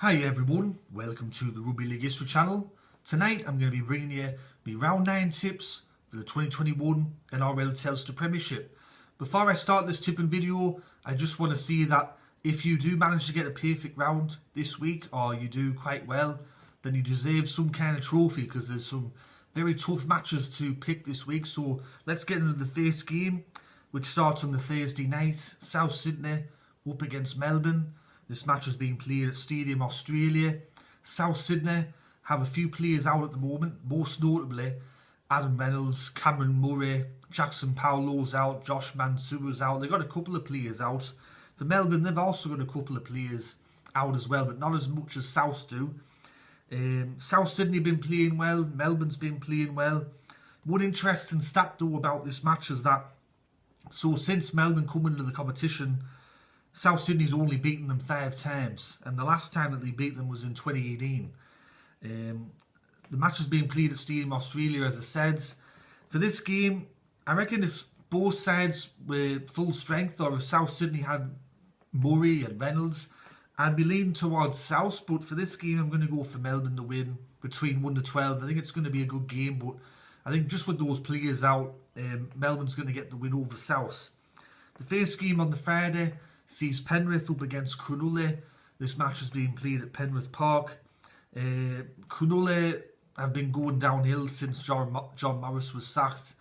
Hi everyone, welcome to the Rugby League History channel. Tonight I'm going to be bringing you my round 9 tips for the 2021 NRL Telstra Premiership. Before I start this tipping video, I just want to say that if you do manage to get a perfect round this week, or you do quite well, then you deserve some kind of trophy, because there's some very tough matches to pick this week. So let's get into the first game, which starts on the Thursday night. South Sydney up against Melbourne. This match is being played at Stadium Australia. South Sydney have a few players out at the moment, most notably Adam Reynolds, Cameron Murray, Jackson Paulo's out, Josh Mansour's out. They've got a couple of players out. For Melbourne, they've also got a couple of players out as well, but not as much as South do. South Sydney have been playing well, Melbourne's been playing well. One interesting stat though about this match is that, so since Melbourne come into the competition, South Sydney's only beaten them 5 times, and the last time that they beat them was in 2018. The match is being played at Stadium Australia, as I said. For this game, I reckon if both sides were full strength, or if South Sydney had Murray and Reynolds, I'd be leaning towards South, but for this game I'm going to go for Melbourne to win between 1-12. I think it's going to be a good game, but I think just with those players out, Melbourne's going to get the win over South. The first game on the Friday sees Penrith up against Cronulla. This match is being played at Penrith Park. Cronulla have been going downhill since John Morris was sacked.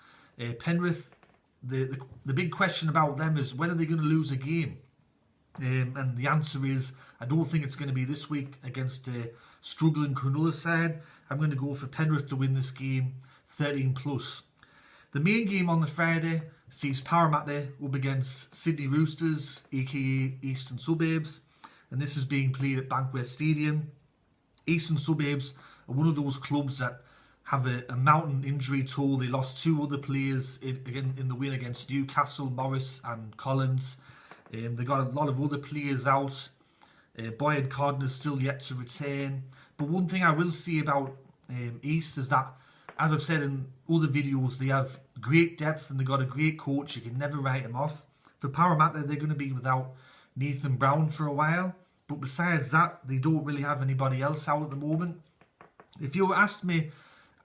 Penrith, the big question about them is, when are they going to lose a game? And the answer is, I don't think it's going to be this week against a struggling Cronulla side. I'm going to go for Penrith to win this game 13+. The main game on the Friday sees Parramatta up against Sydney Roosters, aka Eastern Suburbs, and this is being played at Bankwest Stadium. Eastern Suburbs are one of those clubs that have a mountain injury toll. They lost 2 other players in the win against Newcastle, Morris and Collins. They got a lot of other players out. Boyd Codner's still yet to return. But one thing I will say about East is that, as I've said in other videos, they have great depth and they've got a great coach. You can never write him off. For Parramatta, they're going to be without Nathan Brown for a while. But besides that, they don't really have anybody else out at the moment. If you asked me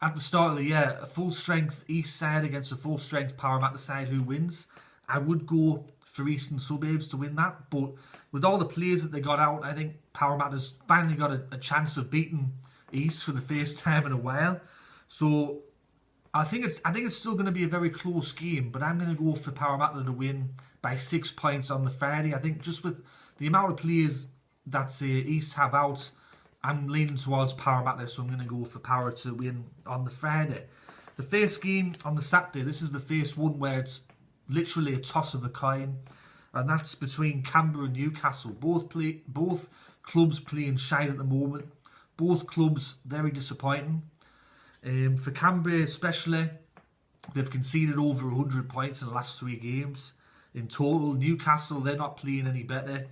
at the start of the year, a full-strength East side against a full-strength Parramatta side, who wins, I would go for Eastern Suburbs to win that. But with all the players that they got out, I think Parramatta's finally got a chance of beating East for the first time in a while. So I think it's still going to be a very close game, but I'm going to go for Parramatta to win by 6 points on the Friday. I think just with the amount of players that East have out, I'm leaning towards Parramatta, so I'm going to go for Para to win on the Friday. The first game on the Saturday, this is the first one where it's literally a toss of a coin, and that's between Canberra and Newcastle. Both clubs playing shite at the moment. Both clubs very disappointing. For Canberra especially, they've conceded over 100 points in the last 3 games in total. Newcastle, they're not playing any better.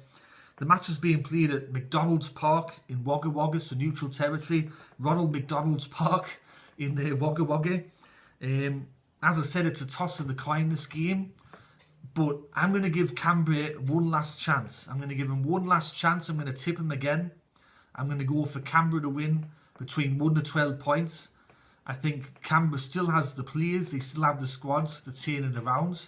The match is being played at McDonald's Park in Wagga Wagga, so neutral territory. Ronald McDonald's Park in Wagga Wagga. As I said, it's a toss of the coin, this game. But I'm going to give Canberra one last chance. I'm going to give them one last chance. I'm going to tip them again. I'm going to go for Canberra to win between 1-12 points. I think Canberra still has the players, they still have the squad to turn it around.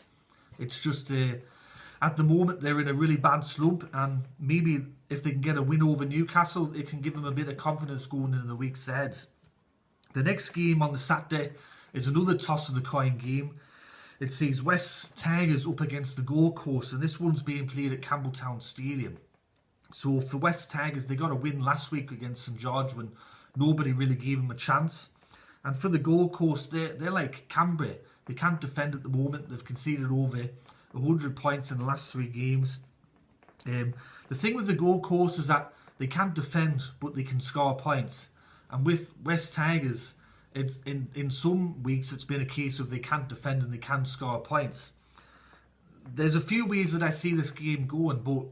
It's just, at the moment, they're in a really bad slump, and maybe if they can get a win over Newcastle, it can give them a bit of confidence going into the week's ahead. The next game on the Saturday is another toss of the coin game. It sees West Tigers up against the Gold Coast, and this one's being played at Campbelltown Stadium. So for West Tigers, they got a win last week against St George when nobody really gave them a chance. And for the Gold Coast, they're like Canberra. They can't defend at the moment. They've conceded over 100 points in the last 3 games. The thing with the Gold Coast is that they can't defend, but they can score points. And with West Tigers, it's in some weeks it's been a case of they can't defend and they can't score points. There's a few ways that I see this game going, but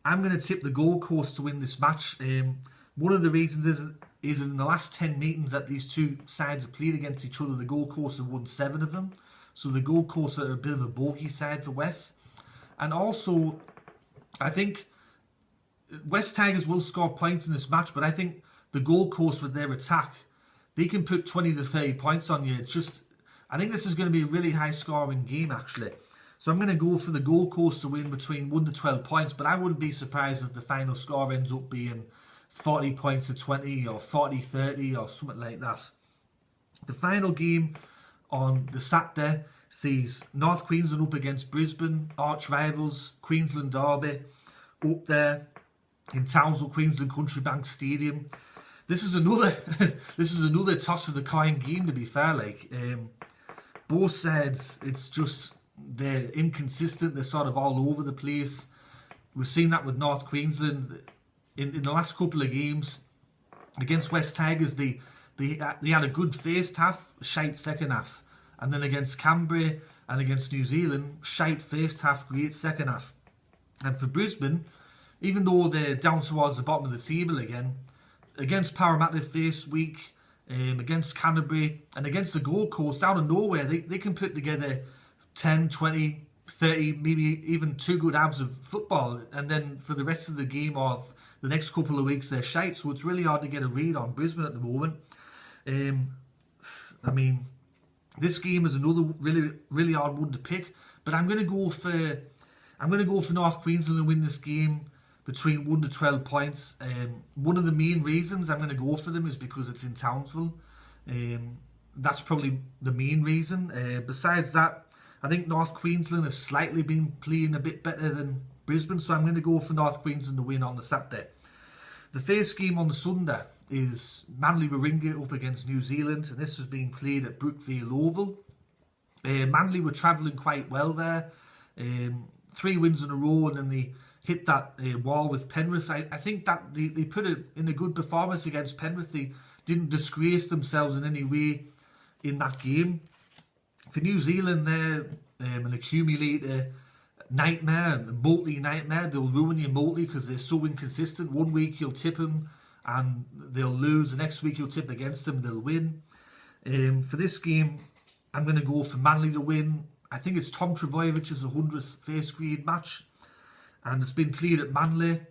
I'm going to tip the Gold Coast to win this match. One of the reasons is in the last 10 meetings that these two sides have played against each other, the Gold Coast have won 7 of them. So the Gold Coast are a bit of a bogey side for West. And also, I think West Tigers will score points in this match, but I think the Gold Coast with their attack, they can put 20 to 30 points on you. It's just, I think this is going to be a really high scoring game actually. So I'm going to go for the Gold Coast to win between 1 to 12 points, but I wouldn't be surprised if the final score ends up being 40 points to 20 or 40-30 or something like that. The final game on the Saturday sees North Queensland up against Brisbane, arch rivals, Queensland Derby, up there in Townsville, Queensland Country Bank Stadium. This is another another toss of the coin game, to be fair. Like both sides, it's just they're inconsistent. They're sort of all over the place. We've seen that with North Queensland in the last couple of games against West Tigers. They had a good first half, shite second half, and then against Canterbury and against New Zealand, shite first half, great second half. And for Brisbane, even though they're down towards the bottom of the table again, against Parramatta first week, against Canterbury and against the Gold Coast, out of nowhere, they can put together 10, 20, 30, maybe even 2 good halves of football, and then for the rest of the game or the next couple of weeks they're shite. So it's really hard to get a read on Brisbane at the moment. I mean, this game is another really hard one to pick, but I'm going to go for North Queensland to win this game between 1 to 12 points. One of the main reasons I'm going to go for them is because it's in Townsville. That's probably the main reason. Besides that, I think North Queensland have slightly been playing a bit better than Brisbane, so I'm going to go for North Queensland to win on the Saturday. The first game on the Sunday is Manly Warringah up against New Zealand, and this is being played at Brookfield Oval. Manly were travelling quite well there. 3 wins in a row, and then they hit that wall with Penrith. I think that they put it in a good performance against Penrith. They didn't disgrace themselves in any way in that game. For New Zealand, they're an accumulator nightmare, a multi nightmare. They'll ruin you multi because they're so inconsistent. One week you'll tip them and they'll lose. The next week you'll tip against them, they'll win. For this game, I'm going to go for Manly to win. I think it's Tom Trbojevich's 100th first grade match, and it's been played at Manly.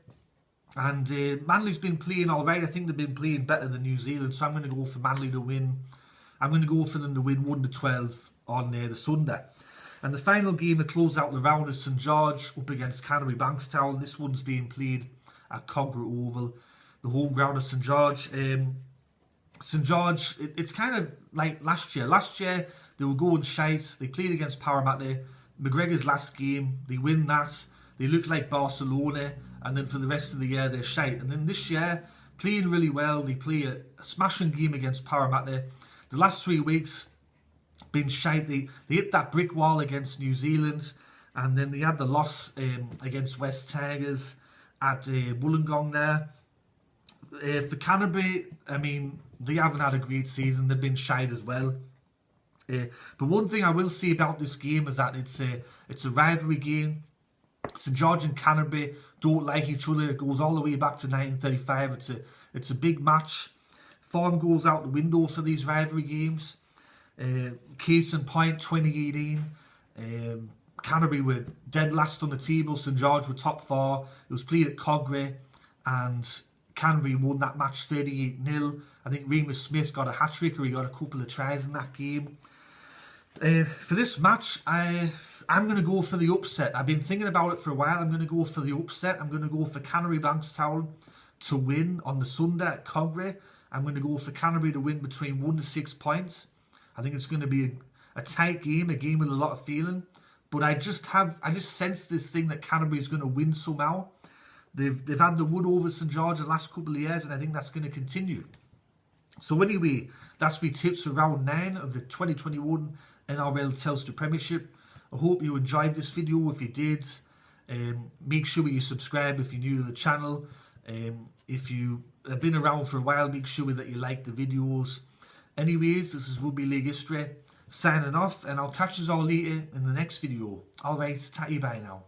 And Manly's been playing all right. I think they've been playing better than New Zealand, so I'm going to go for Manly to win. I'm going to go for them to win 1 to 12 on the Sunday. And the final game to close out the round is St George up against Canterbury Bankstown. This one's being played at Conqueror Oval, the home ground of St George. St George, it's kind of like last year. Last year, they were going shite. They played against Parramatta. McGregor's last game, they win that. They look like Barcelona. And then for the rest of the year, they're shite. And then this year, playing really well. They play a smashing game against Parramatta. The last 3 weeks, been shite. They hit that brick wall against New Zealand, and then they had the loss against West Tigers at Wollongong there. For Canterbury, I mean, they haven't had a great season. They've been shite as well. But one thing I will say about this game is that it's a rivalry game. St George and Canterbury don't like each other. It goes all the way back to 1935. It's a big match. Form goes out the window for these rivalry games. Case in point, 2018, Canterbury were dead last on the table. St George were top 4. It was played at Cogra, and Canterbury won that match 38-0. I think Remus Smith got a hat-trick, or he got a couple of tries in that game. For this match, I'm going to go for the upset. I've been thinking about it for a while. I'm going to go for the upset. I'm going to go for Canterbury Bankstown to win on the Sunday at Cogra. I'm going to go for Canterbury to win between 1 to 6 points. I think it's going to be a tight game, a game with a lot of feeling. But I just sense this thing that Canterbury is going to win somehow. They've had the wood over St George the last couple of years, and I think that's going to continue. So anyway, that's my tips for round 9 of the 2021 NRL Telstra Premiership. I hope you enjoyed this video. If you did, make sure you subscribe if you're new to the channel. If you have been around for a while, make sure that you like the videos. Anyways, this is Rugby League History signing off, and I'll catch you all later in the next video. Alright, tatty bye now.